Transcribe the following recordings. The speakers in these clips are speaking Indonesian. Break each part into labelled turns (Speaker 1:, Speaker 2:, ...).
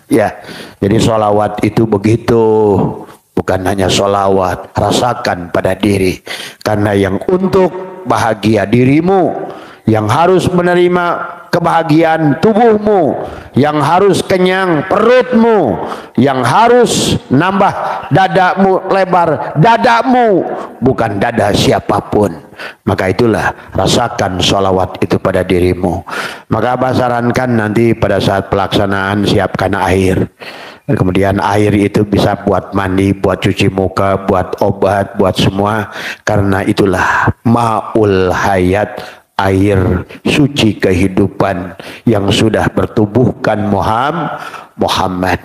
Speaker 1: Ya, jadi sholawat itu begitu. Bukan hanya sholawat, rasakan pada diri. Karena yang untuk bahagia dirimu, yang harus menerima kebahagiaan tubuhmu, yang harus kenyang perutmu, yang harus nambah dadamu, lebar dadamu, bukan dada siapapun. Maka itulah, rasakan sholawat itu pada dirimu. Maka Abah sarankan nanti pada saat pelaksanaan siapkan air. Kemudian air itu bisa buat mandi, buat cuci muka, buat obat, buat semua. Karena itulah ma'ul hayat, air suci kehidupan yang sudah bertubuhkan Muhammad.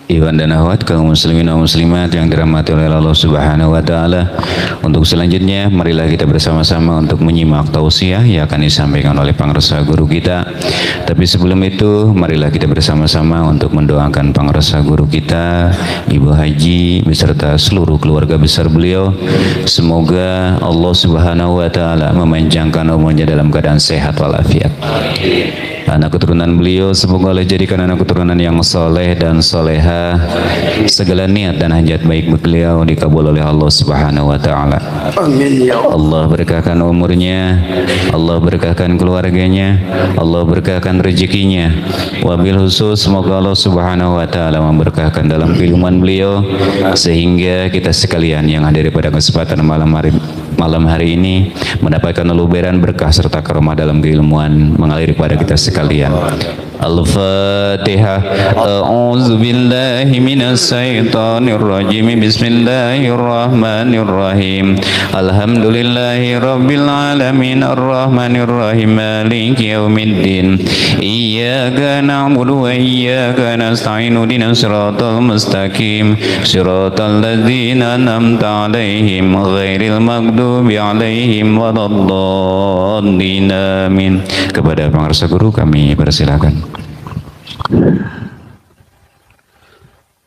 Speaker 2: Iwan dan akhwat kaum muslimin dan muslimat yang dirahmati oleh Allah Subhanahu wa taala. Untuk selanjutnya marilah kita bersama-sama untuk menyimak tausiah yang akan disampaikan oleh pangresa guru kita. Tapi sebelum itu marilah kita bersama-sama untuk mendoakan pangresa guru kita Ibu Haji beserta seluruh keluarga besar beliau. Semoga Allah Subhanahu wa taala memanjangkan umurnya dalam keadaan sehat walafiat. Anak keturunan beliau semoga Allah jadikan anak keturunan yang soleh dan soleha. Segala niat dan hajat baik beliau dikabul oleh Allah Subhanahu wa taala.
Speaker 1: Amin ya
Speaker 2: Allah berkahkan umurnya, Allah berkahkan keluarganya, Allah berkahkan rezekinya. Wabil khusus semoga Allah Subhanahu wa taala memberkahkan dalam kehidupan beliau sehingga kita sekalian yang hadir pada kesempatan malam hari ini mendapatkan luberan berkah serta karomah dalam keilmuan mengalir pada kita sekalian. Al-Fatihah. A'udzu billahi minas syaitonir rajim. Bismillahirrahmanirrahim. Alhamdulillahi rabbil alamin arrahmanir rahim maliki yaumiddin. Iyyaka na'budu wa iyyaka nasta'in ihdinas siratal mustaqim siratal ladzina an'amta 'alaihim ghairil maghdubi 'alaihim waladdallin. Amin. Kepada pangarsa guru kami persilakan.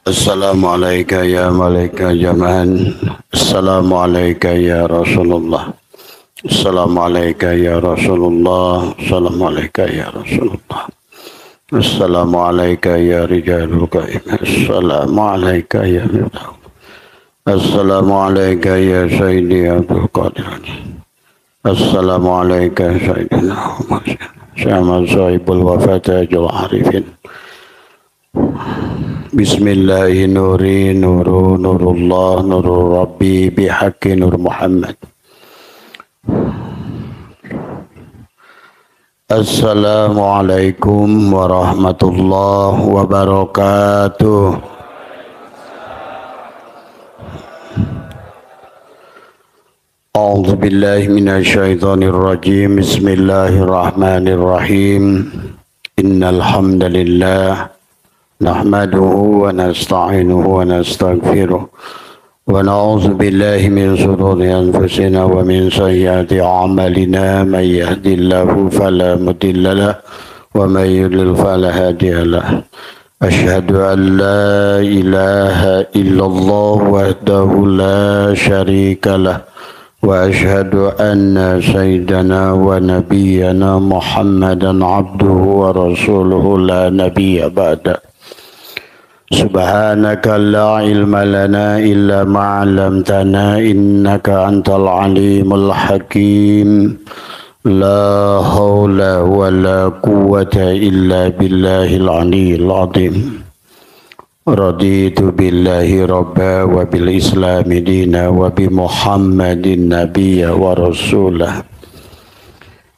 Speaker 1: Assalamualaikum ya malaika jaman. Assalamualaikum ya Rasulullah. Assalamualaikum ya Rasulullah. Assalamualaikum ya Rasulullah. Assalamualaikum ya rijalul qaim. Assalamualaikum ya Rasulullah. Assalamualaikum ya Sayyidi Abdul Qadir. Assalamualaikum Sayyidina Muhammad. Syama sahibul wafatajul arifin. Bismillahi nuri nuru nurullah nurul rabbi bihaqqi nur Muhammad. Assalamualaikum warahmatullahi wabarakatuh. A'udzu billahi minasy syaithanir rajim. Bismillahirrahmanirrahim. Innal hamdalillah nahmaduhu wa nasta'inuhu wa nastaghfiruh wa na'udzu billahi min shururi anfusina wa min sayyiati a'malina. May yahdihillahu fala mudilla lahu wa may yudlil fala hadiya lahu. Asyhadu an la ilaha illallah wahdahu la syarika lahu wa asyhadu anna sayyidana wa nabiyyana Muhammadan abduhu wa rasuluhu la nabiyya ba'da. Subhanaka la ilma lana illa ma 'allamtana innaka antal alimul hakim. La haula wa la quwwata illa billahil aliyyil azim. Raditu billahi rabba wa bil islami dina wa bi Muhammadin nabiyya wa rasulah.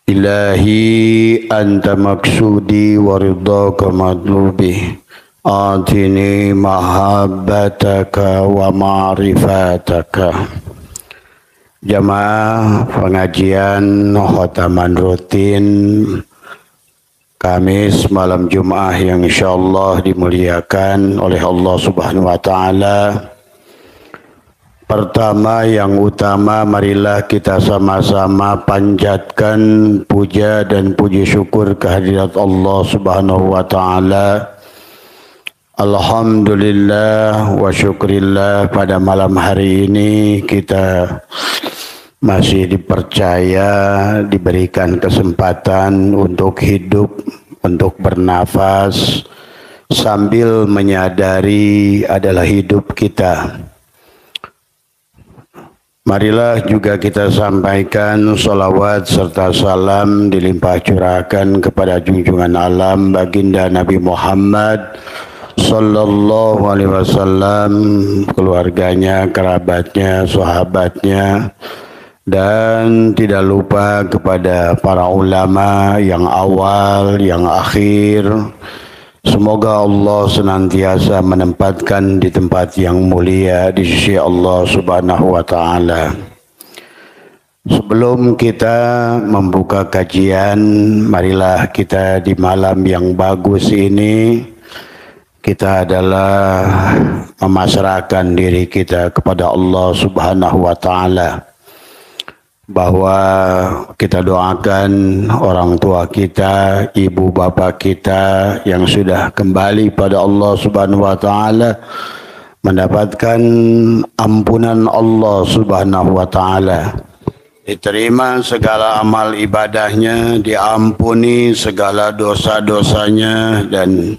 Speaker 1: Ilahi anta maksudi wa ridhaka madlubi. Atini mahabbataka wa ma'rifataka. Jamaah pengajian khotaman rutin Kamis malam Jumat yang insyaallah dimuliakan oleh Allah Subhanahu wa taala. Pertama yang utama marilah kita sama-sama panjatkan puja dan puji syukur kehadirat Allah Subhanahu wa taala Alhamdulillah wa syukrillah, pada malam hari ini kita masih dipercaya, diberikan kesempatan untuk hidup, untuk bernafas, sambil menyadari adalah hidup kita. Marilah juga kita sampaikan salawat serta salam dilimpah curahkan kepada junjungan alam baginda Nabi Muhammad sallallahu alaihi wasallam, keluarganya, kerabatnya, sahabatnya, dan tidak lupa kepada para ulama yang awal, yang akhir. Semoga Allah senantiasa menempatkan di tempat yang mulia di sisi Allah Subhanahu wa taala. Sebelum kita membuka kajian, marilah kita di malam yang bagus ini kita adalah memasrahkan diri kita kepada Allah Subhanahu wa taala, bahwa kita doakan orang tua kita, ibu bapak kita yang sudah kembali pada Allah Subhanahu wa taala, mendapatkan ampunan Allah Subhanahu wa taala, diterima segala amal ibadahnya, diampuni segala dosa-dosanya, dan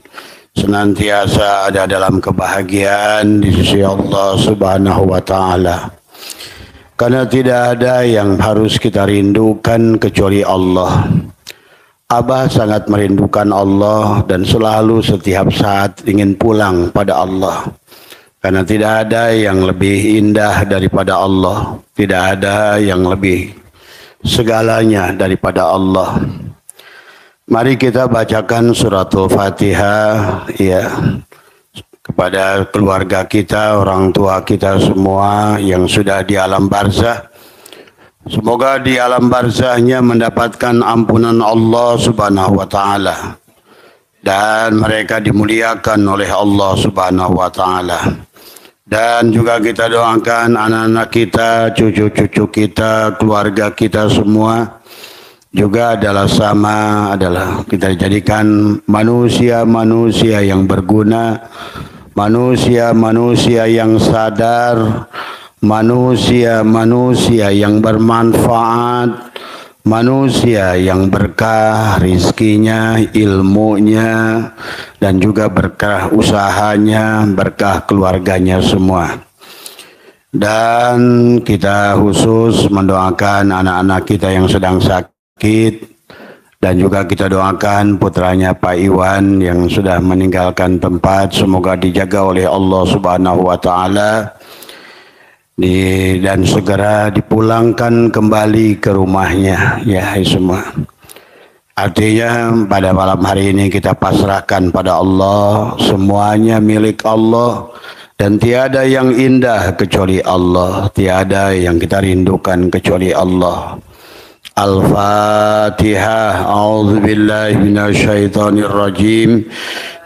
Speaker 1: senantiasa ada dalam kebahagiaan di sisi Allah Subhanahu wa taala. Karena tidak ada yang harus kita rindukan kecuali Allah. Abah sangat merindukan Allah dan selalu setiap saat ingin pulang pada Allah. Karena tidak ada yang lebih indah daripada Allah. Tidak ada yang lebih segalanya daripada Allah. Mari kita bacakan suratul Fatihah ya, kepada keluarga kita, orang tua kita semua yang sudah di alam barzah. Semoga di alam barzahnya mendapatkan ampunan Allah Subhanahu wa taala dan mereka dimuliakan oleh Allah Subhanahu wa taala. Dan juga kita doakan anak-anak kita, cucu-cucu kita, keluarga kita semua juga adalah kita jadikan manusia-manusia yang berguna, manusia-manusia yang sadar, manusia-manusia yang bermanfaat, manusia yang berkah rizkinya, ilmunya, dan juga berkah usahanya, berkah keluarganya semua. Dan kita khusus mendoakan anak-anak kita yang sedang sakit, dan juga kita doakan putranya Pak Iwan yang sudah meninggalkan tempat, semoga dijaga oleh Allah Subhanahu wa taala dan segera dipulangkan kembali ke rumahnya ya semua. Artinya pada malam hari ini kita pasrahkan pada Allah, semuanya milik Allah dan tiada yang indah kecuali Allah, tiada yang kita rindukan kecuali Allah. Al-Fatihah. A'udzu billahi minasyaitonir rajim.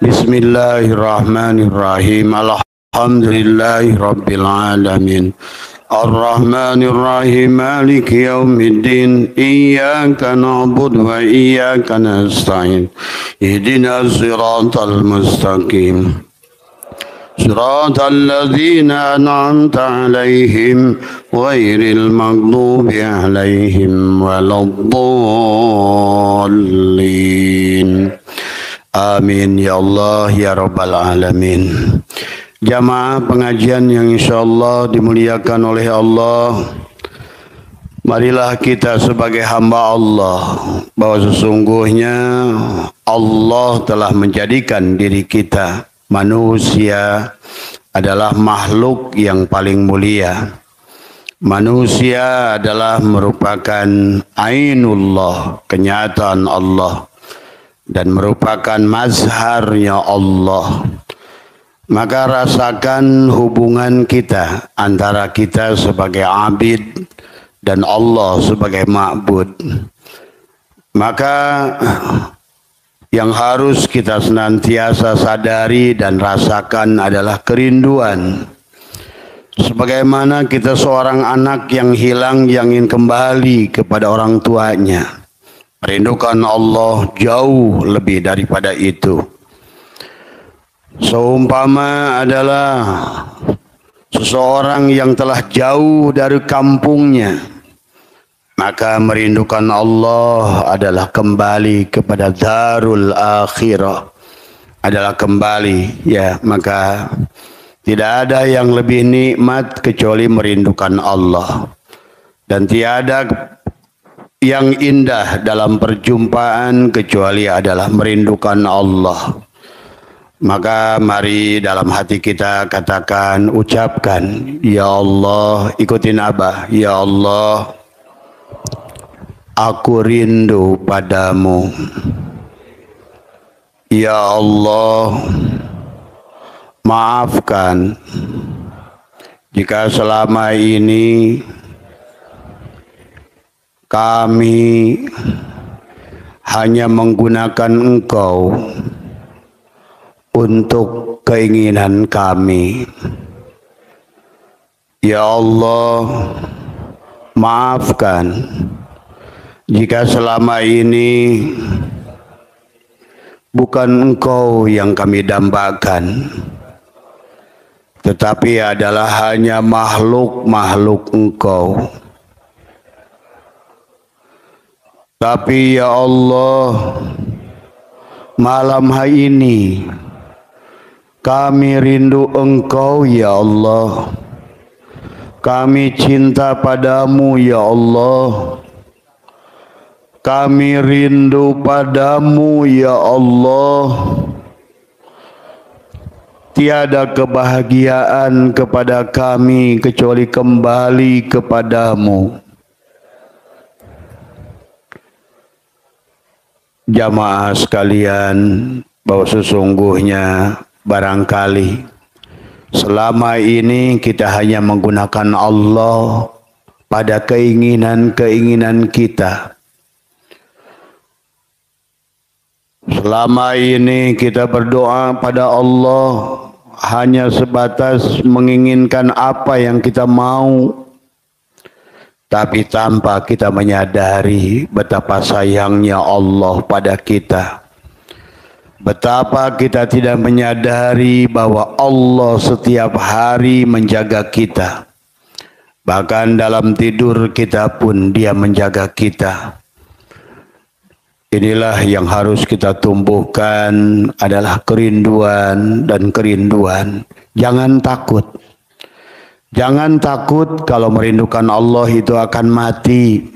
Speaker 1: Bismillahirrahmanirrahim. Alhamdulillahi rabbil alamin. Ar-Rahmanir Rahim. Maliki yaumiddin. Iyyaka na'budu wa iyyaka nasta'in. Ihdinas siratal mustaqim. صراط الذين أنعمت عليهم غير المغضوب عليهم ولا الضالين. Amin ya Allah ya Rabbal Alamin. Jamaah pengajian yang insya Allah dimuliakan oleh Allah, marilah kita sebagai hamba Allah, bahwa sesungguhnya Allah telah menjadikan diri kita manusia adalah makhluk yang paling mulia. Manusia adalah merupakan ainullah, kenyataan Allah, dan merupakan mazharnya Allah. Maka rasakan hubungan kita antara kita sebagai abid dan Allah sebagai ma'bud. Maka yang harus kita senantiasa sadari dan rasakan adalah kerinduan. Sebagaimana kita seorang anak yang hilang yang ingin kembali kepada orang tuanya. Merindukan Allah jauh lebih daripada itu. Seumpama adalah seseorang yang telah jauh dari kampungnya, maka merindukan Allah adalah kembali kepada darul akhirah, adalah kembali, ya. Maka tidak ada yang lebih nikmat kecuali merindukan Allah, dan tiada yang indah dalam perjumpaan kecuali adalah merindukan Allah. Maka mari dalam hati kita katakan, ucapkan, ya Allah, ikutin Abah, ya Allah, aku rindu padamu. Ya Allah, maafkan jika selama ini kami hanya menggunakan Engkau untuk keinginan kami. Ya Allah, maafkan jika selama ini bukan Engkau yang kami dambakan, tetapi adalah hanya makhluk-makhluk Engkau. Tapi ya Allah, malam hari ini kami rindu Engkau ya Allah. Kami cinta padamu ya Allah. Kami rindu padamu ya Allah. Tiada kebahagiaan kepada kami kecuali kembali kepadamu. Jamaah sekalian, bahwa sesungguhnya barangkali selama ini kita hanya menggunakan Allah pada keinginan-keinginan kita. Selama ini kita berdoa pada Allah hanya sebatas menginginkan apa yang kita mau, tapi tanpa kita menyadari betapa sayangnya Allah pada kita. Betapa kita tidak menyadari bahwa Allah setiap hari menjaga kita. Bahkan dalam tidur kita pun Dia menjaga kita. Inilah yang harus kita tumbuhkan, adalah kerinduan dan kerinduan. Jangan takut. Jangan takut kalau merindukan Allah itu akan mati.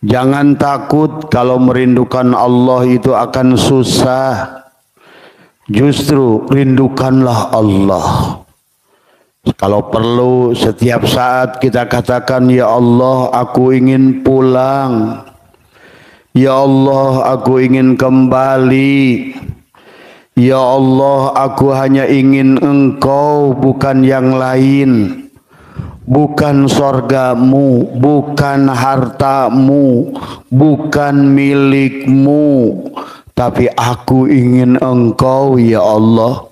Speaker 1: Jangan takut kalau merindukan Allah itu akan susah. Justru rindukanlah Allah. Kalau perlu setiap saat kita katakan, ya Allah, aku ingin pulang. Ya Allah, aku ingin kembali. Ya Allah, aku hanya ingin Engkau, bukan yang lain. Bukan sorgamu, bukan hartamu, bukan milikmu, tapi aku ingin Engkau ya Allah.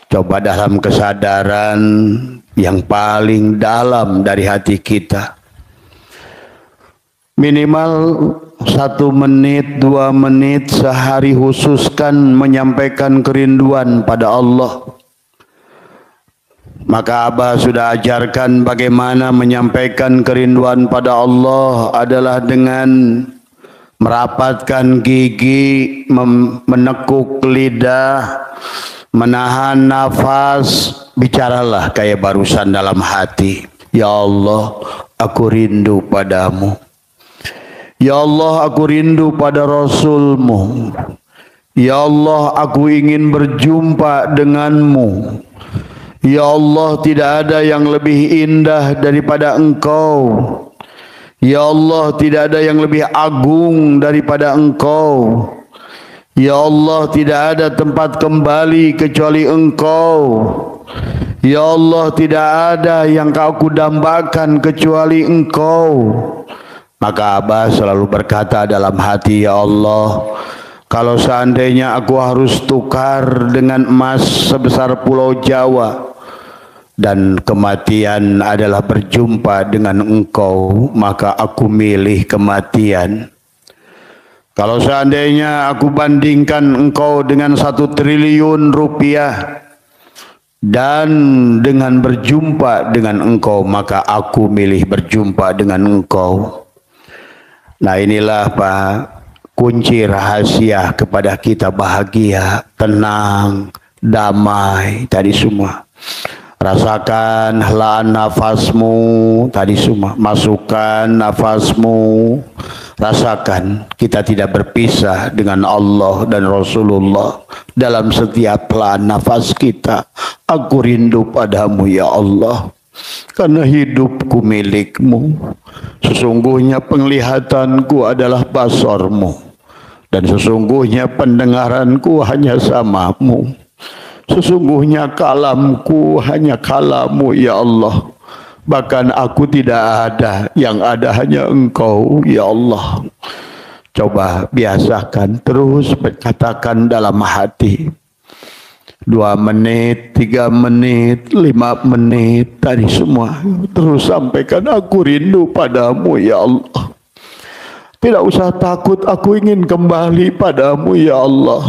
Speaker 1: Coba dalam kesadaran yang paling dalam dari hati kita. Minimal 1 menit, 2 menit sehari khususkan menyampaikan kerinduan pada Allah. Maka Abah sudah ajarkan bagaimana menyampaikan kerinduan pada Allah adalah dengan merapatkan gigi, menekuk lidah, menahan nafas, bicaralah kayak barusan dalam hati. Ya Allah, aku rindu padamu. Ya Allah, aku rindu pada Rasul-Mu. Ya Allah, aku ingin berjumpa denganmu. Ya Allah, tidak ada yang lebih indah daripada Engkau. Ya Allah, tidak ada yang lebih agung daripada Engkau. Ya Allah, tidak ada tempat kembali kecuali Engkau. Ya Allah, tidak ada yang Kau dambakan kecuali Engkau. Maka Abah selalu berkata dalam hati, ya Allah, kalau seandainya aku harus tukar dengan emas sebesar Pulau Jawa dan kematian adalah berjumpa dengan Engkau, maka aku milih kematian. Kalau seandainya aku bandingkan engkau dengan 1 triliun rupiah dan dengan berjumpa dengan engkau, maka aku milih berjumpa dengan engkau. Nah, inilah Pak, kunci rahasia kepada kita bahagia, tenang, damai tadi semua. Rasakan helaan nafasmu tadi semua, masukkan nafasmu, rasakan kita tidak berpisah dengan Allah dan Rasulullah dalam setiap helaan nafas kita. Aku rindu padamu ya Allah, karena hidupku milikmu. Sesungguhnya penglihatanku adalah basarmu, dan sesungguhnya pendengaranku hanya samamu. Sesungguhnya kalamku hanya kalamu ya Allah. Bahkan aku tidak ada, yang ada hanya engkau ya Allah. Coba biasakan terus berkatakan dalam hati. 2 menit, 3 menit, 5 menit tadi semua. Terus sampaikan, aku rindu padamu ya Allah. Tidak usah takut, aku ingin kembali padamu ya Allah.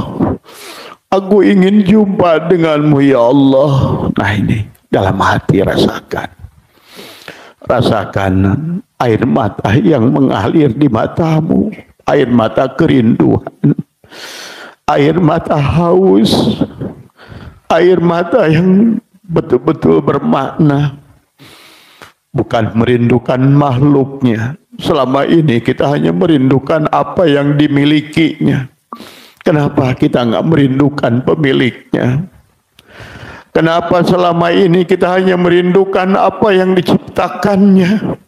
Speaker 1: Aku ingin jumpa denganmu ya Allah. Nah, ini dalam hati rasakan. Rasakan air mata yang mengalir di matamu. Air mata kerinduan. Air mata haus. Air mata yang betul-betul bermakna. Bukan merindukan makhluknya. Selama ini kita hanya merindukan apa yang dimilikinya. Kenapa kita nggak merindukan pemiliknya? Kenapa selama ini kita hanya merindukan apa yang diciptakannya,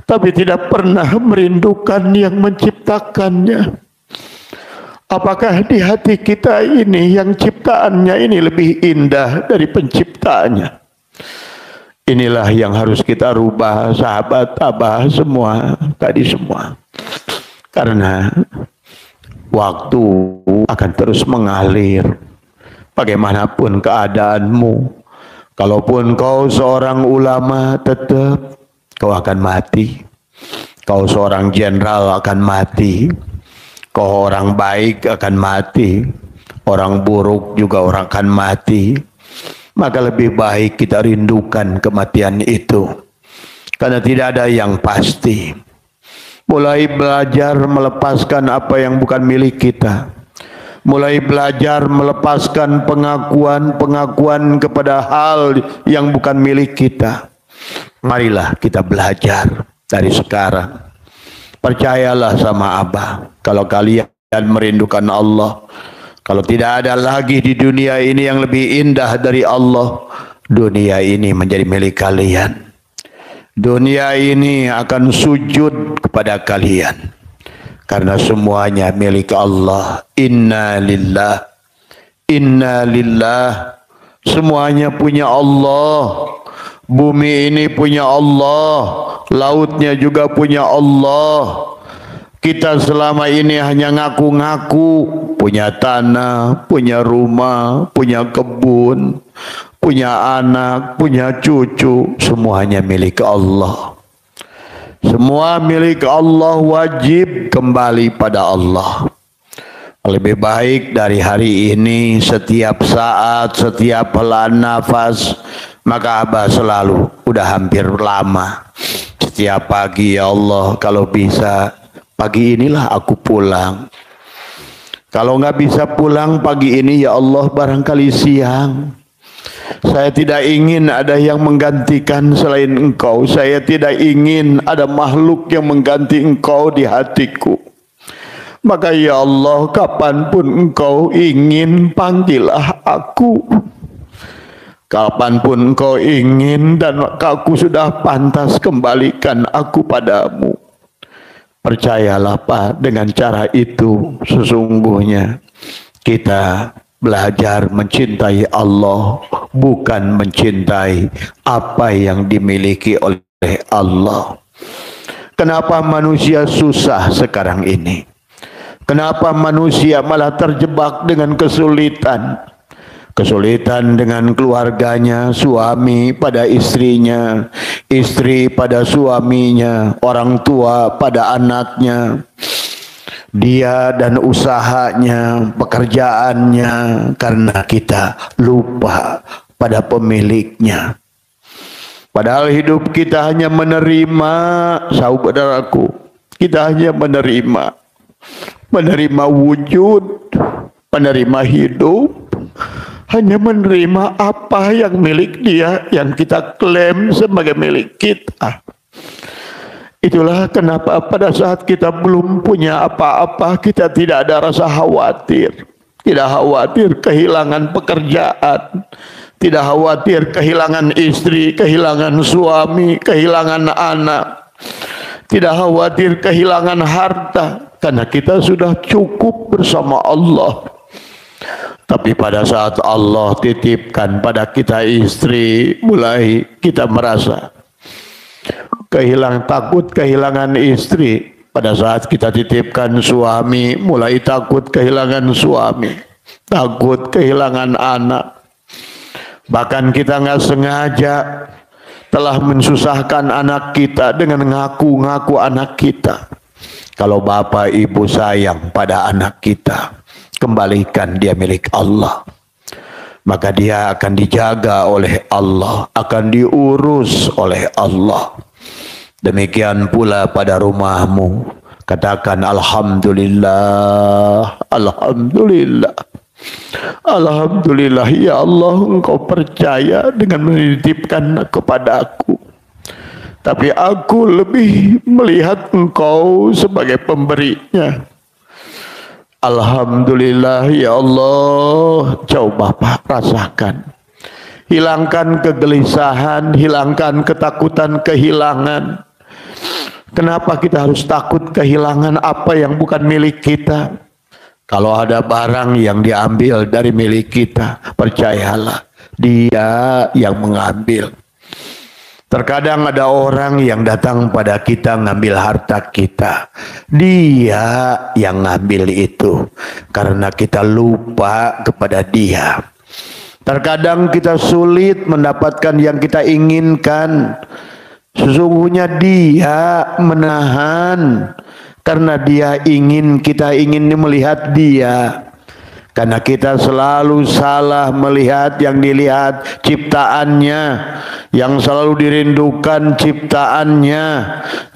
Speaker 1: tapi tidak pernah merindukan yang menciptakannya? Apakah di hati kita ini yang ciptaannya ini lebih indah dari penciptaannya? Inilah yang harus kita rubah, sahabat Abah semua, tadi semua. Karena waktu akan terus mengalir. Bagaimanapun keadaanmu, kalaupun kau seorang ulama, tetap kau akan mati. Kau seorang jenderal akan mati. Kau orang baik akan mati. Orang buruk juga orang akan mati. Maka lebih baik kita rindukan kematian itu. Karena tidak ada yang pasti. Mulai belajar melepaskan apa yang bukan milik kita. Mulai belajar melepaskan pengakuan-pengakuan kepada hal yang bukan milik kita. Marilah kita belajar dari sekarang. Percayalah sama Abah, kalau kalian merindukan Allah, kalau tidak ada lagi di dunia ini yang lebih indah dari Allah, dunia ini menjadi milik kalian. Dunia ini akan sujud kepada kalian. Karena semuanya milik Allah. Inna lillah. Inna lillah. Semuanya punya Allah. Bumi ini punya Allah. Lautnya juga punya Allah. Kita selama ini hanya ngaku-ngaku punya tanah, punya rumah, punya kebun, punya anak, punya cucu. Semuanya milik Allah. Semua milik Allah, wajib kembali pada Allah. Lebih baik dari hari ini, setiap saat, setiap helaan nafas, maka Abah selalu, udah hampir lama, setiap pagi, ya Allah, kalau bisa pagi inilah aku pulang. Kalau nggak bisa pulang pagi ini, ya Allah, barangkali siang. Saya tidak ingin ada yang menggantikan selain Engkau. Saya tidak ingin ada makhluk yang mengganti Engkau di hatiku. Maka ya Allah, kapanpun Engkau ingin, panggillah aku. Kapanpun Engkau ingin dan aku sudah pantas, kembalikan aku padamu. Percayalah Pak, dengan cara itu sesungguhnya kita belajar mencintai Allah, bukan mencintai apa yang dimiliki oleh Allah. Kenapa manusia susah sekarang ini? Kenapa manusia malah terjebak dengan kesulitan? Kesulitan dengan keluarganya, suami pada istrinya, istri pada suaminya, orang tua pada anaknya. dia dan usahanya, pekerjaannya, karena kita lupa pada pemiliknya. Padahal hidup kita hanya menerima, saudaraku, kita hanya menerima wujud, menerima hidup, hanya menerima apa yang milik dia, yang kita klaim sebagai milik kita. Itulah kenapa pada saat kita belum punya apa-apa, kita tidak ada rasa khawatir. Tidak khawatir kehilangan pekerjaan, tidak khawatir kehilangan istri, kehilangan suami, kehilangan anak, tidak khawatir kehilangan harta, karena kita sudah cukup bersama Allah. Tapi pada saat Allah titipkan pada kita istri, mulai kita merasa takut kehilangan istri. Pada saat kita titipkan suami, mulai takut kehilangan suami, takut kehilangan anak. Bahkan kita nggak sengaja telah mensusahkan anak kita dengan ngaku-ngaku anak kita. Kalau bapak ibu sayang pada anak kita, kembalikan dia milik Allah. Maka dia akan dijaga oleh Allah, akan diurus oleh Allah. Demikian pula pada rumahmu, katakan alhamdulillah, alhamdulillah, alhamdulillah ya Allah, engkau percaya dengan menitipkan kepadaku. Tapi aku lebih melihat engkau sebagai pemberinya. Alhamdulillah ya Allah. Coba Pak rasakan, hilangkan kegelisahan, hilangkan ketakutan kehilangan. Kenapa kita harus takut kehilangan apa yang bukan milik kita? Kalau ada barang yang diambil dari milik kita, percayalah, dia yang mengambil. Terkadang ada orang yang datang pada kita ngambil harta kita, dia yang ngambil itu karena kita lupa kepada dia. Terkadang kita sulit mendapatkan yang kita inginkan, sesungguhnya dia menahan karena dia ingin, kita ingin melihat dia. Karena kita selalu salah melihat yang dilihat ciptaannya, yang selalu dirindukan ciptaannya,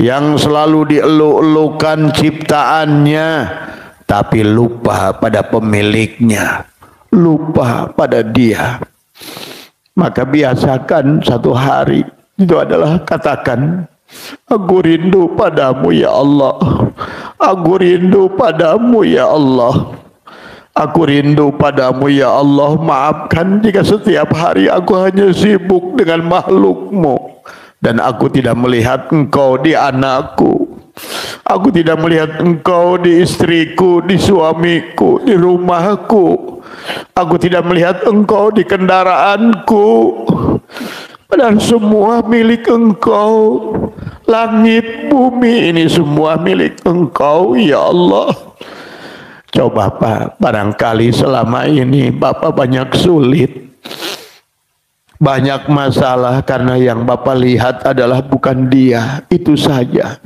Speaker 1: yang selalu dieluk-elukan ciptaannya, tapi lupa pada pemiliknya, lupa pada dia. Maka biasakan satu hari itu adalah katakan, aku rindu padamu ya Allah, aku rindu padamu ya Allah. Aku rindu padamu ya Allah. Maafkan jika setiap hari aku hanya sibuk dengan makhlukmu dan aku tidak melihat engkau di anakku, aku tidak melihat engkau di istriku, di suamiku, di rumahku, aku tidak melihat engkau di kendaraanku. Padahal semua milik engkau, langit bumi ini semua milik engkau ya Allah. Coba Pak, barangkali selama ini Bapak banyak sulit, banyak masalah karena yang Bapak lihat adalah bukan dia, itu saja.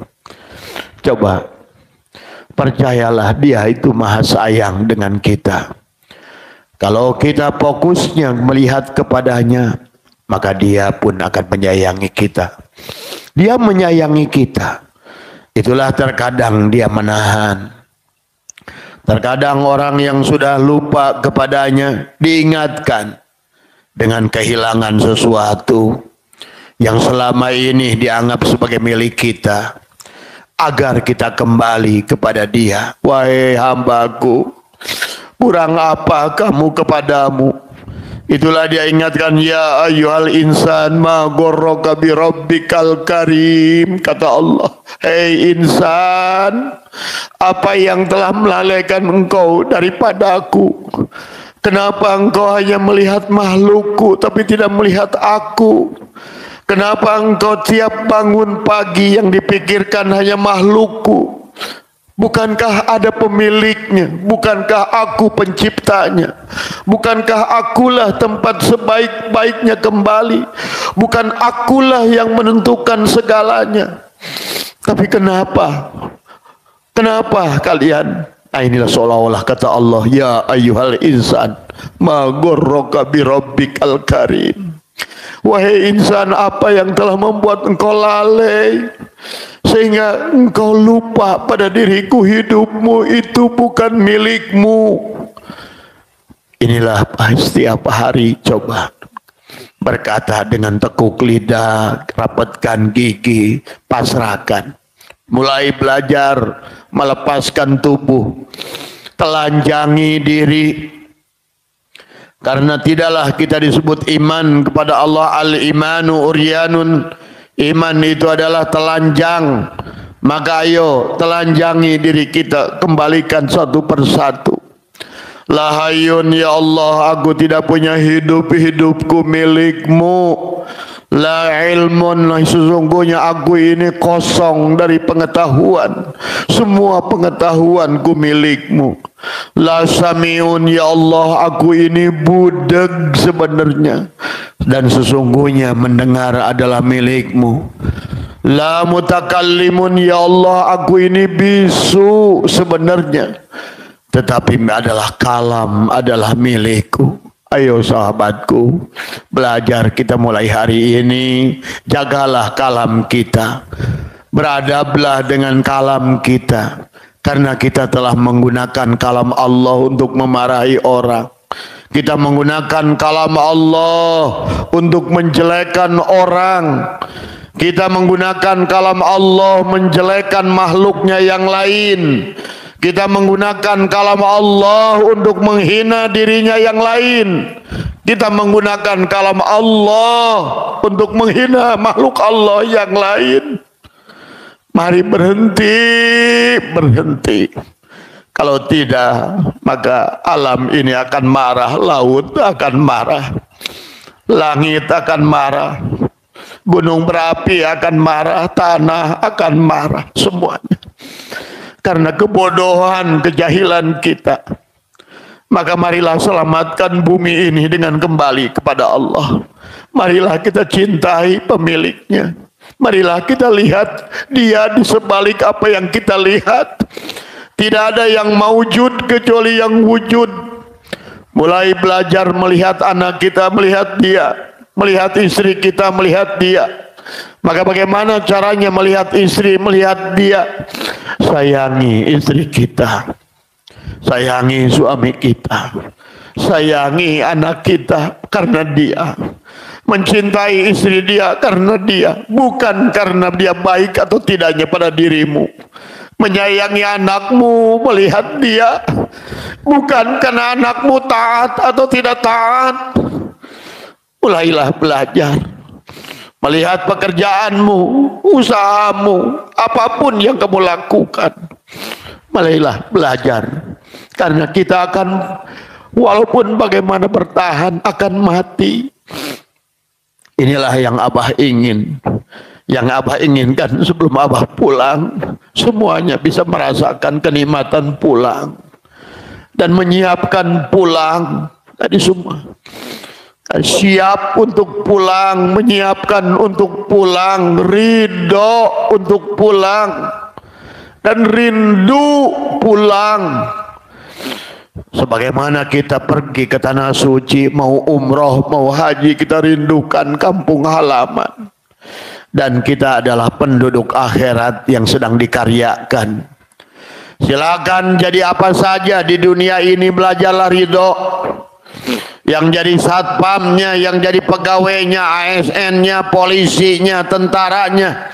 Speaker 1: Coba, percayalah dia itu maha sayang dengan kita. Kalau kita fokusnya melihat kepadanya, maka dia pun akan menyayangi kita. Dia menyayangi kita. Itulah terkadang dia menahan. Terkadang orang yang sudah lupa kepadanya diingatkan dengan kehilangan sesuatu yang selama ini dianggap sebagai milik kita, agar kita kembali kepada dia. Wahai hambaku, kurang apa kamu kepadamu? Itulah dia ingatkan, ya ayyuhal insan ma gharraka bi rabbikal karim. Kata Allah, hei insan, apa yang telah melalaikan engkau daripada aku? Kenapa engkau hanya melihat makhlukku tapi tidak melihat aku? Kenapa engkau tiap bangun pagi yang dipikirkan hanya makhlukku? Bukankah ada pemiliknya? Bukankah aku penciptanya? Bukankah akulah tempat sebaik-baiknya kembali? Bukan akulah yang menentukan segalanya? Tapi kenapa Kenapa kalian? Nah, inilah seolah-olah kata Allah, ya ayyuhal insan ma ghurraka bi rabbikal karim. Wahai insan, apa yang telah membuat engkau lalai sehingga engkau lupa pada diriku, hidupmu itu bukan milikmu. Inilah setiap hari coba berkata dengan tekuk lidah, rapatkan gigi, pasrahkan. Mulai belajar melepaskan tubuh, telanjangi diri. Karena tidaklah kita disebut iman kepada Allah, al-imanu uryanun. Iman itu adalah telanjang. Maka ayo telanjangi diri kita, kembalikan satu persatu. La hayyun ya Allah, aku tidak punya hidup, hidupku milikmu. La ilmun, sesungguhnya aku ini kosong dari pengetahuan, semua pengetahuanku milikmu. La samiun ya Allah, aku ini budak sebenarnya, dan sesungguhnya mendengar adalah milikmu. La mutakallimun ya Allah, aku ini bisu sebenarnya, tetapi adalah kalam adalah milikku. Ayo sahabatku, belajar kita mulai hari ini. Jagalah kalam kita, beradablah dengan kalam kita, karena kita telah menggunakan kalam Allah untuk memarahi orang. Kita menggunakan kalam Allah untuk menjelekkan orang. Kita menggunakan kalam Allah menjelekkan makhluknya yang lain. Kita menggunakan kalam Allah untuk menghina dirinya yang lain. Kita menggunakan kalam Allah untuk menghina makhluk Allah yang lain. Mari berhenti. Kalau tidak, maka alam ini akan marah, laut akan marah, langit akan marah, gunung berapi akan marah, tanah akan marah, semuanya. Karena kebodohan, kejahilan kita. Maka marilah selamatkan bumi ini dengan kembali kepada Allah. Marilah kita cintai pemiliknya. Marilah kita lihat dia di sebalik apa yang kita lihat. Tidak ada yang maujud kecuali yang wujud. Mulai belajar melihat anak kita, melihat dia. Melihat istri kita, melihat dia. Maka bagaimana caranya melihat istri, melihat dia? Sayangi istri kita, sayangi suami kita, sayangi anak kita karena dia. Mencintai istri dia karena dia, bukan karena dia baik atau tidaknya pada dirimu. Menyayangi anakmu, melihat dia, bukan karena anakmu taat atau tidak taat. Mulailah belajar. Melihat pekerjaanmu, usahamu, apapun yang kamu lakukan, mulailah belajar. Karena kita akan, walaupun bagaimana bertahan, akan mati. Inilah yang Abah ingin. Yang Abah inginkan sebelum Abah pulang, semuanya bisa merasakan kenikmatan pulang. Dan menyiapkan pulang, tadi semua. Siap untuk pulang, menyiapkan untuk pulang, ridho untuk pulang, dan rindu pulang. Sebagaimana kita pergi ke tanah suci, mau umroh, mau haji, kita rindukan kampung halaman. Dan kita adalah penduduk akhirat yang sedang dikaryakan. Silakan jadi apa saja di dunia ini, belajarlah ridho. Yang jadi satpamnya, yang jadi pegawainya, ASN-nya, polisinya, tentaranya.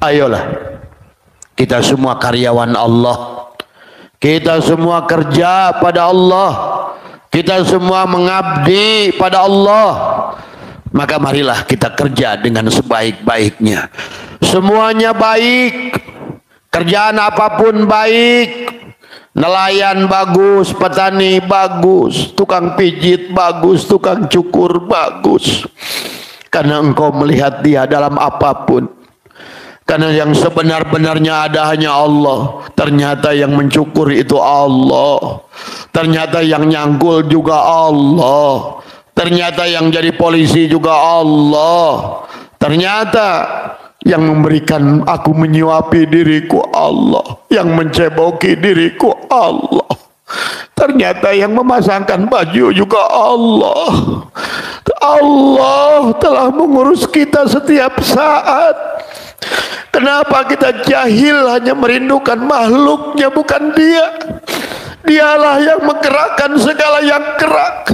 Speaker 1: Ayolah, kita semua karyawan Allah. Kita semua kerja pada Allah. Kita semua mengabdi pada Allah. Maka marilah kita kerja dengan sebaik-baiknya. Semuanya baik. Kerjaan apapun baik. Nelayan bagus, petani bagus, tukang pijit bagus, tukang cukur bagus. Karena engkau melihat dia dalam apapun. Karena yang sebenar-benarnya ada hanya Allah. Ternyata yang mencukur itu Allah. Ternyata yang nyangkul juga Allah. Ternyata yang jadi polisi juga Allah. Ternyata Yang memberikan aku menyuapi diriku Allah, yang menceboki diriku Allah. Ternyata yang memasangkan baju juga Allah. Allah telah mengurus kita setiap saat. Kenapa kita jahil hanya merindukan makhluknya, bukan Dia? Dialah yang menggerakkan segala yang gerak.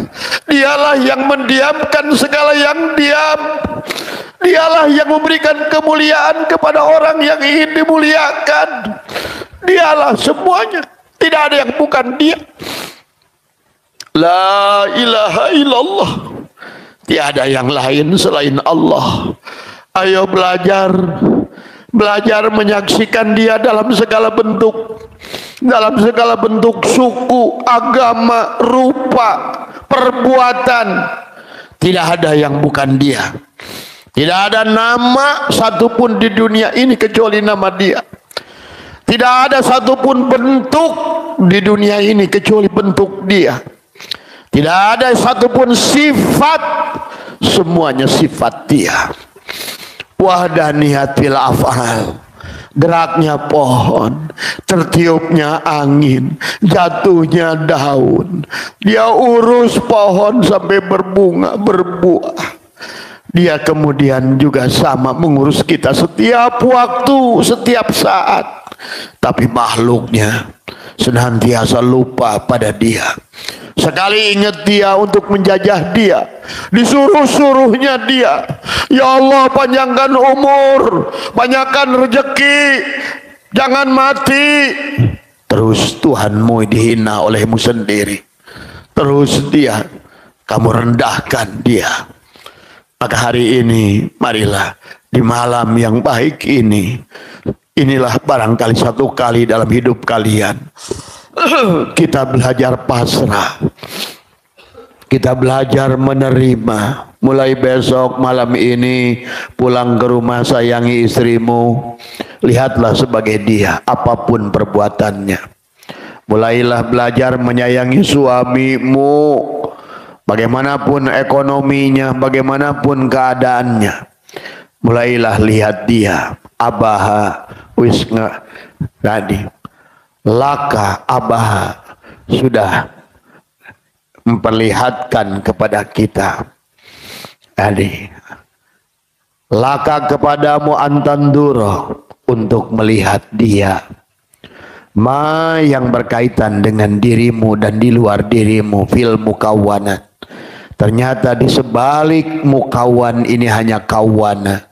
Speaker 1: Dialah yang mendiamkan segala yang diam. Dialah yang memberikan kemuliaan kepada orang yang ingin dimuliakan. Dialah semuanya. Tidak ada yang bukan Dia. La ilaha illallah. Tiada yang lain selain Allah. Ayo belajar. Belajar menyaksikan Dia dalam segala bentuk. Dalam segala bentuk suku, agama, rupa, perbuatan. Tidak ada yang bukan Dia. Tidak ada nama satupun di dunia ini kecuali nama Dia. Tidak ada satupun bentuk di dunia ini kecuali bentuk Dia. Tidak ada satupun sifat, semuanya sifat Dia. Wahdaniyatil af'al, geraknya pohon, tertiupnya angin, jatuhnya daun. Dia urus pohon sampai berbunga, berbuah. Dia kemudian juga sama mengurus kita setiap waktu, setiap saat. Tapi makhluknya senantiasa lupa pada Dia. Sekali ingat Dia untuk menjajah Dia, disuruh-suruhnya Dia. Ya Allah, panjangkan umur, banyakkan rezeki, jangan mati. Terus Tuhanmu dihina olehmu sendiri. Terus Dia, kamu rendahkan Dia. Maka hari ini, marilah di malam yang baik ini, inilah barangkali satu kali dalam hidup kalian, kita belajar pasrah. Kita belajar menerima. Mulai besok malam ini, pulang ke rumah sayangi istrimu. Lihatlah sebagai Dia, apapun perbuatannya. Mulailah belajar menyayangi suamimu. Bagaimanapun ekonominya, bagaimanapun keadaannya, mulailah lihat Dia. Abaha wisna tadi, laka abaha sudah memperlihatkan kepada kita tadi. Laka kepadamu antanduro, untuk melihat Dia. Ma yang berkaitan dengan dirimu dan di luar dirimu, fil mukawanat. Ternyata di sebalik mukawan ini hanya kawana.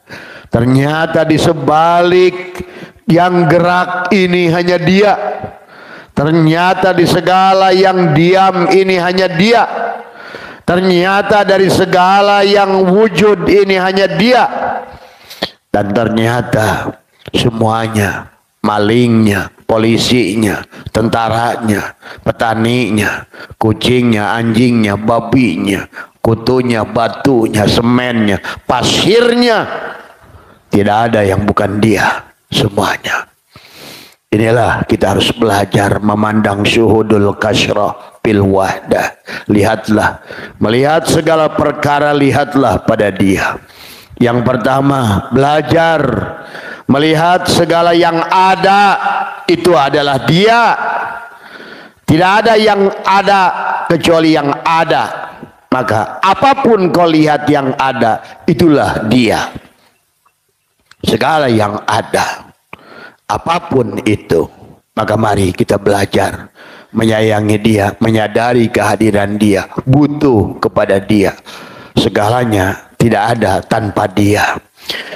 Speaker 1: Ternyata di sebalik yang gerak ini hanya Dia. Ternyata di segala yang diam ini hanya Dia. Ternyata dari segala yang wujud ini hanya Dia. Dan ternyata semuanya, malingnya, polisinya, tentaranya, petaninya, kucingnya, anjingnya, babinya, kutunya, batunya, semennya, pasirnya, tidak ada yang bukan Dia, semuanya. Inilah kita harus belajar memandang syuhudul kasyrah bil wahdah. Lihatlah, melihat segala perkara, lihatlah pada Dia. Yang pertama, belajar melihat segala yang ada itu adalah Dia. Tidak ada yang ada kecuali yang ada. Maka apapun kau lihat yang ada, itulah Dia. Segala yang ada, apapun itu. Maka mari kita belajar menyayangi Dia, menyadari kehadiran Dia, butuh kepada Dia. Segalanya tidak ada tanpa Dia.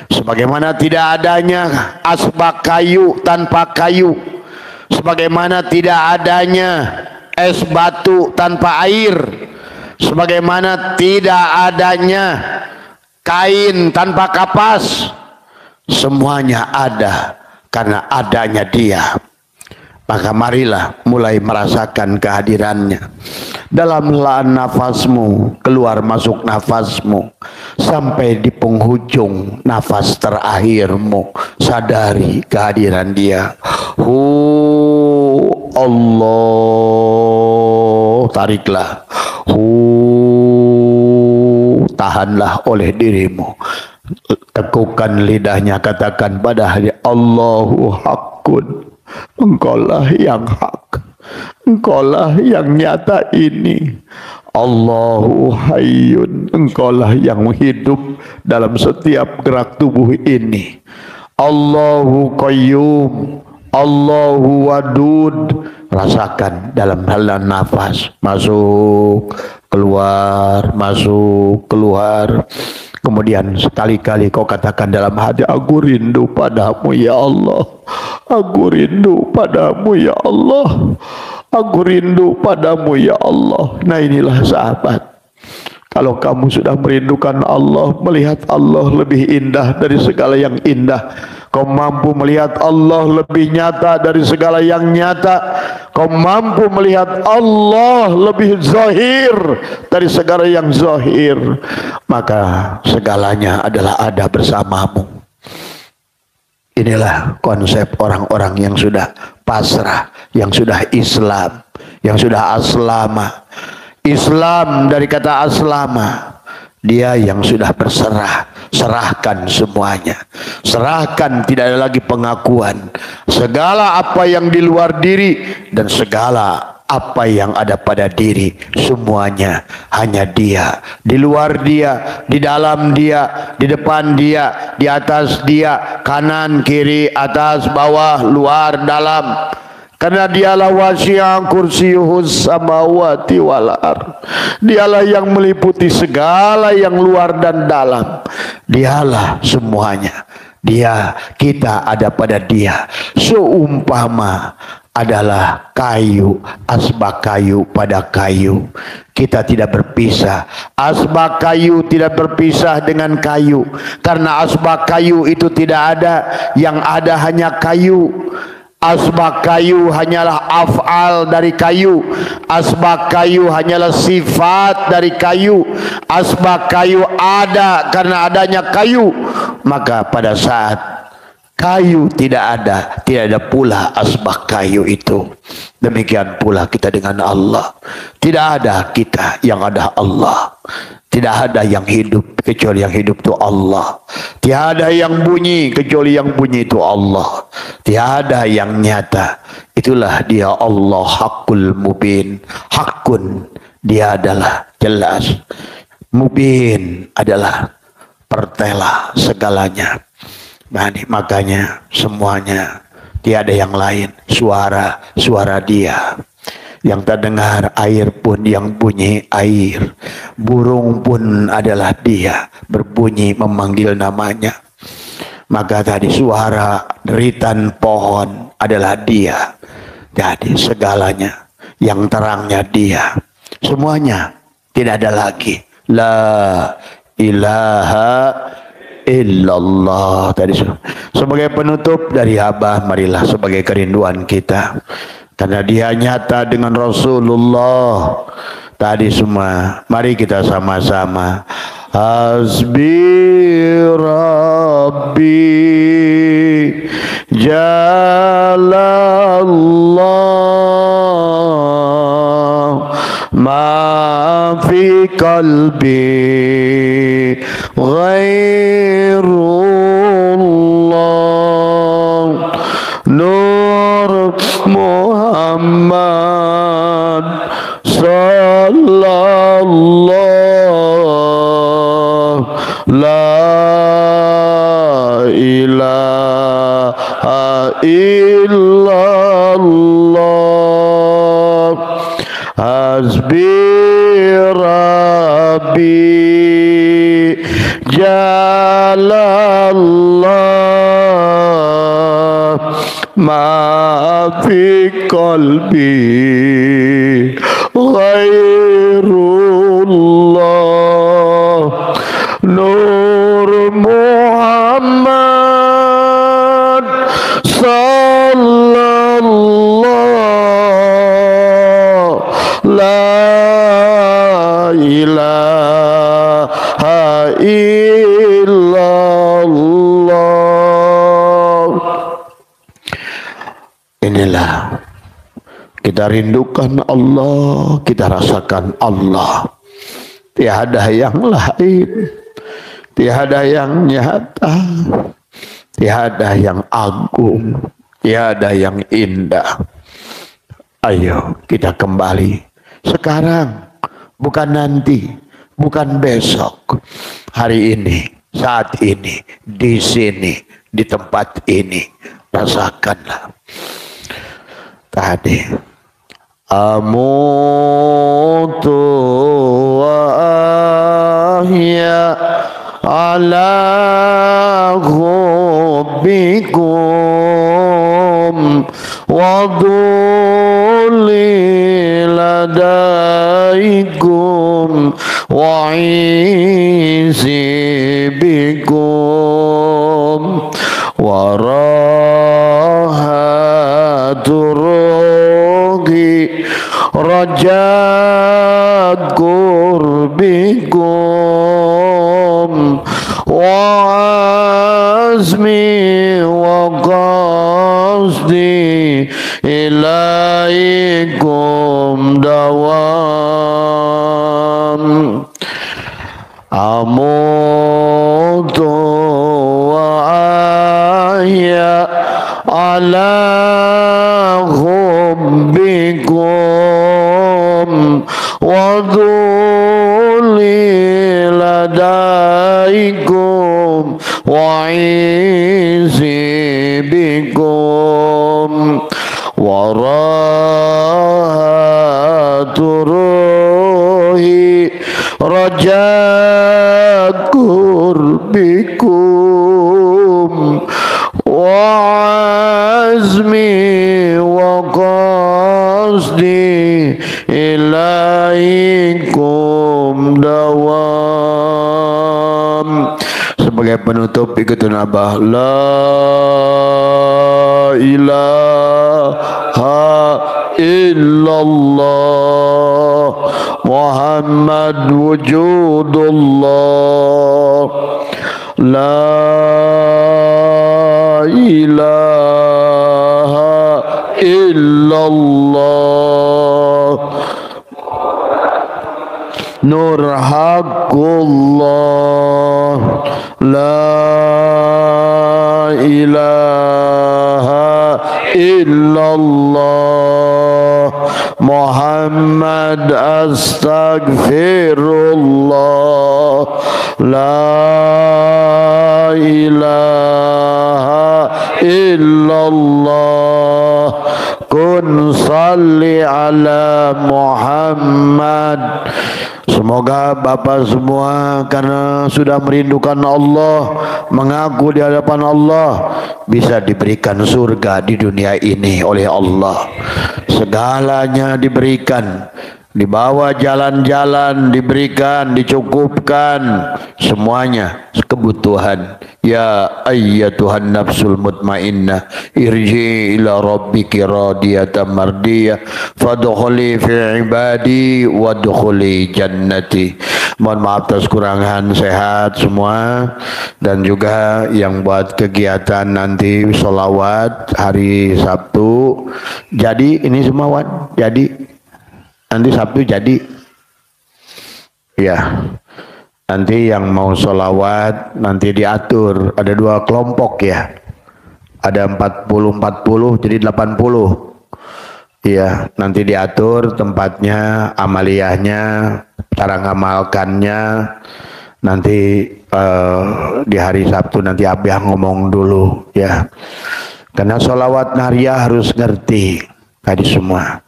Speaker 1: Sebagaimana tidak adanya asbak kayu tanpa kayu, sebagaimana tidak adanya es batu tanpa air, sebagaimana tidak adanya kain tanpa kapas, semuanya ada karena adanya Dia. Maka marilah mulai merasakan kehadirannya dalam nafasmu, keluar masuk nafasmu, sampai di penghujung nafas terakhirmu. Sadari kehadiran Dia. Allah, tariklah. Tahanlah oleh dirimu. Tekukan lidahnya, katakan pada hari Allahu Haqqun, Engkaulah yang hak, Engkaulah yang nyata ini. Allahu Hayyun, Engkaulah yang hidup dalam setiap gerak tubuh ini. Allahu Qayyum, Allahu Wadud. Rasakan dalam halan nafas, masuk keluar, masuk keluar. Kemudian sekali-kali kau katakan dalam hati, aku rindu padamu ya Allah, aku rindu padamu ya Allah, aku rindu padamu ya Allah. Nah inilah sahabat, kalau kamu sudah merindukan Allah, melihat Allah lebih indah dari segala yang indah, kau mampu melihat Allah lebih nyata dari segala yang nyata, kau mampu melihat Allah lebih zahir dari segala yang zahir, maka segalanya adalah ada bersamamu. Inilah konsep orang-orang yang sudah pasrah, yang sudah Islam, yang sudah aslama. Islam dari kata aslama, dia yang sudah berserah, serahkan semuanya, serahkan, tidak ada lagi pengakuan. Segala apa yang di luar diri dan segala apa yang ada pada diri, semuanya hanya dia, di luar dia, di dalam dia, di depan dia, di atas dia, kanan kiri atas bawah luar dalam. Karena dialah wasi'a kursiyuhus samawati wal ard. Dialah yang meliputi segala yang luar dan dalam. Dialah semuanya. Dia, kita ada pada dia. Seumpama adalah kayu, asbak kayu pada kayu. Kita tidak berpisah. Asbak kayu tidak berpisah dengan kayu. Karena asbak kayu itu tidak ada. Yang ada hanya kayu. Asbak kayu hanyalah af'al dari kayu. Asbak kayu hanyalah sifat dari kayu. Asbak kayu ada karena adanya kayu. Maka pada saat kayu tidak ada pula asbak kayu itu. Demikian pula kita dengan Allah. Tidak ada kita, yang ada Allah. Tidak ada yang hidup kecuali yang hidup itu Allah. Tiada yang bunyi kecuali yang bunyi itu Allah. Tiada yang nyata. Itulah dia Allah Haqqul Mubin. Hakun, dia adalah jelas. Mubin adalah pertela segalanya. Nah, makanya semuanya tiada yang lain. Suara dia. Yang terdengar, air pun yang bunyi air, burung pun adalah dia, berbunyi memanggil namanya. Maka tadi suara deritan pohon adalah dia. Jadi segalanya, yang terangnya dia, semuanya tidak ada lagi. La ilaha illallah. Tadi sebagai penutup dari Abah, marilah sebagai kerinduan kita, karena dia nyata dengan Rasulullah. Tadi semua, mari kita sama-sama. Hasbi Rabbi Jalallah ma fi qalbi ghairullah Nur Muhammad sallallahu la ilaha illallah hasbi rabbi jalallah ma fi qalbi ghairullah Nur Muhammad sallallahu la ilaha illallah. Inilah kita rindukan Allah, kita rasakan Allah. Tiada yang lain. tiada yang nyata, tiada yang agung, tiada yang indah. Ayo kita kembali sekarang, bukan nanti, bukan besok, hari ini, saat ini, di sini, di tempat ini. Rasakanlah tadi. Amutu wa ahya ala hubbikum wa dhulli ladaikum wa isi bikum wa rahatur raja qurbikum wa azmi wa qasdi ilaikum dawam amutu wa ahya ala hubbikum wa dhulli ladaikum wa izi bikum wa rahatur ruhi raja qurbikum wa azmi wa qasdi ilaikum dawam. Sebagai penutup ikutun Abah, la ilaha illallah Muhammad wujudullah, la ilaha illallah nur haqqullah, la ilaha illallah Muhammad astaghfirullah, la ilaha illallah kun salli ala Muhammad. Semoga Bapak semua karena sudah merindukan Allah, mengaku di hadapan Allah, bisa diberikan surga di dunia ini oleh Allah. Segalanya diberikan, dibawa jalan-jalan, diberikan, dicukupkan, semuanya kebutuhan. Ya ayyatuhan nafsul mutmainnah irji ila rabbiki radiyatan mardiyah fadkhuli fi ibadi wadkhuli jannati. Mohon maaf atas kurangan, sehat semua, dan juga yang buat kegiatan nanti sholawat hari Sabtu. Jadi ini semua Wan, jadi nanti Sabtu jadi ya. Nanti yang mau sholawat nanti diatur, ada 2 kelompok ya, ada 40 jadi 80 ya. Nanti diatur tempatnya, amaliyahnya, cara ngamalkannya. Nanti di hari Sabtu nanti Abah ngomong dulu ya, karena sholawat nariyah harus ngerti tadi semua.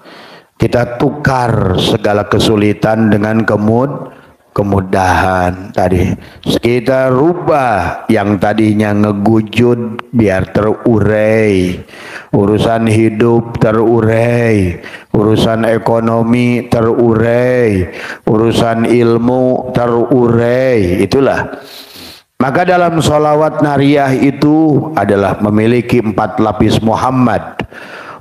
Speaker 1: Kita tukar segala kesulitan dengan kemudahan tadi. Kita rubah yang tadinya ngegujud biar terurai, urusan hidup terurai, urusan ekonomi terurai, urusan ilmu terurai. Itulah. Maka dalam sholawat nariyah itu adalah memiliki 4 lapis Muhammad.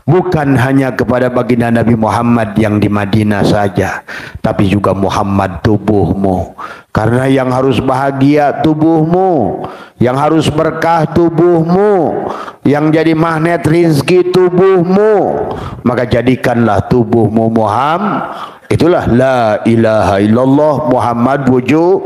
Speaker 1: Bukan hanya kepada baginda Nabi Muhammad yang di Madinah saja, tapi juga Muhammad tubuhmu. Karena yang harus bahagia tubuhmu, yang harus berkah tubuhmu, yang jadi magnet rizki tubuhmu. Maka jadikanlah tubuhmu Muhammad. Itulah la ilaha illallah Muhammad wujud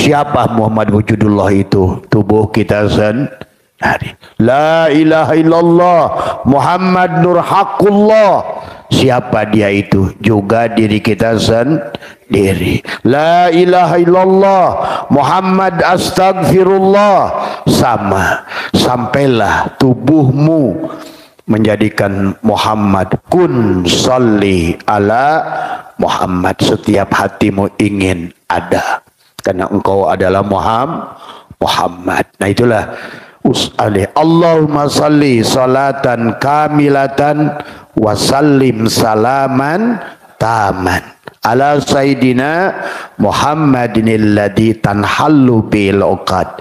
Speaker 1: Siapa Muhammad wujudullah itu? Tubuh kita sendiri. La ilaha illallah Muhammad nur haqqullah. Siapa dia itu? Juga diri kita sendiri. La ilaha illallah Muhammad astagfirullah. Sama. Sampailah tubuhmu menjadikan Muhammad. Kun salli ala Muhammad. Setiap hatimu ingin ada, karena engkau adalah Muhammad. Nah itulah Allahumma salli salatan kamilatan wa sallim salaman taman ala sayyidina Muhammadin alladhi tanhallu bihil uqad.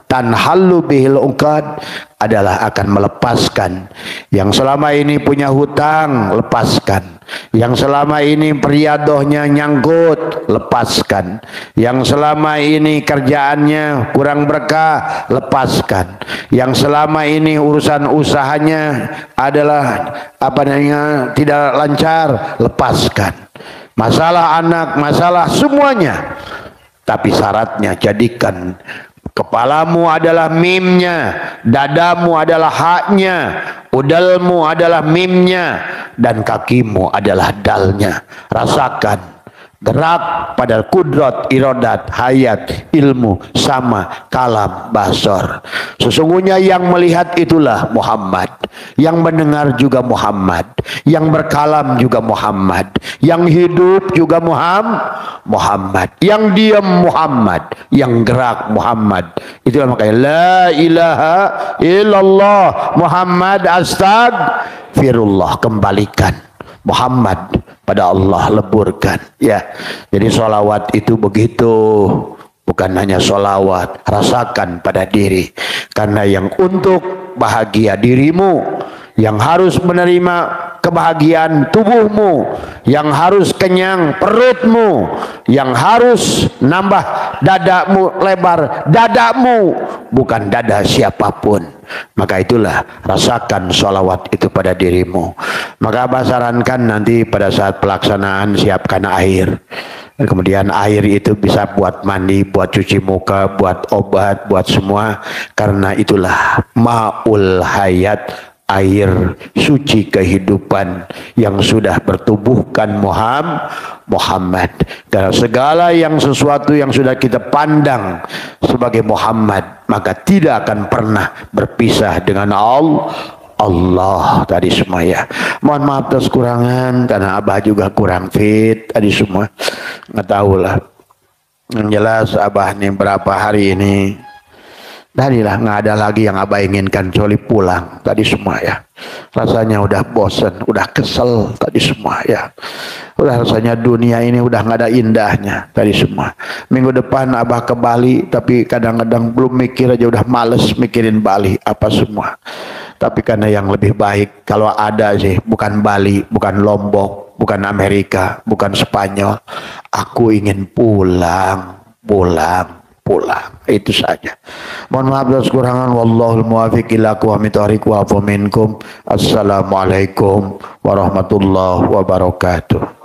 Speaker 1: Tanhallu bihil uqad adalah akan melepaskan yang selama ini punya hutang, lepaskan. Yang selama ini periadohnya nyangkut, lepaskan. Yang selama ini kerjaannya kurang berkah, lepaskan. Yang selama ini urusan usahanya adalah tidak lancar, lepaskan. Masalah anak, masalah semuanya. Tapi syaratnya jadikan kepalamu adalah mimnya, dadamu adalah haknya, udalmu adalah mimnya, dan kakimu adalah dalnya. Rasakan gerak pada kudrat, iradat, hayat, ilmu, sama, kalam, basar. Sesungguhnya yang melihat itulah Muhammad, yang mendengar juga Muhammad, yang berkalam juga Muhammad, yang hidup juga Muhammad, yang diam Muhammad, yang gerak Muhammad. Itulah makanya la ilaha illallah Muhammad astagfirullah. Kembalikan Muhammad pada Allah, leburkan ya. Jadi sholawat itu begitu, bukan hanya sholawat, rasakan pada diri. Karena yang untuk bahagia dirimu, yang harus menerima kebahagiaan tubuhmu, yang harus kenyang perutmu, yang harus nambah dadamu, lebar dadamu, bukan dada siapapun. Maka itulah rasakan sholawat itu pada dirimu. Maka abah sarankan nanti pada saat pelaksanaan siapkan air. Dan kemudian air itu bisa buat mandi, buat cuci muka, buat obat, buat semua. Karena itulah ma'ul hayat, air suci kehidupan yang sudah bertubuhkan Muhammad. Dan segala yang sesuatu yang sudah kita pandang sebagai Muhammad, maka tidak akan pernah berpisah dengan Allah tadi semua ya. Mohon maaf atas kurangan, karena abah juga kurang fit tadi semua. Nggak tahu lah. Yang jelas abah nih berapa hari ini tadilah nggak ada lagi yang abah inginkan kecuali pulang tadi semua ya. Rasanya udah bosen, udah kesel tadi semua ya. Udah rasanya dunia ini udah nggak ada indahnya tadi semua. Minggu depan abah ke Bali, tapi kadang-kadang belum mikir aja udah males mikirin Bali apa semua. Tapi karena yang lebih baik kalau ada sih, bukan Bali, bukan Lombok, bukan Amerika, bukan Spanyol. Aku ingin pulang. Itu saja. Mohon maaf atas kekurangan. Wallahul muwaffiq ila aqwamit thoriq wa afu minkum. Assalamualaikum warahmatullahi wabarakatuh.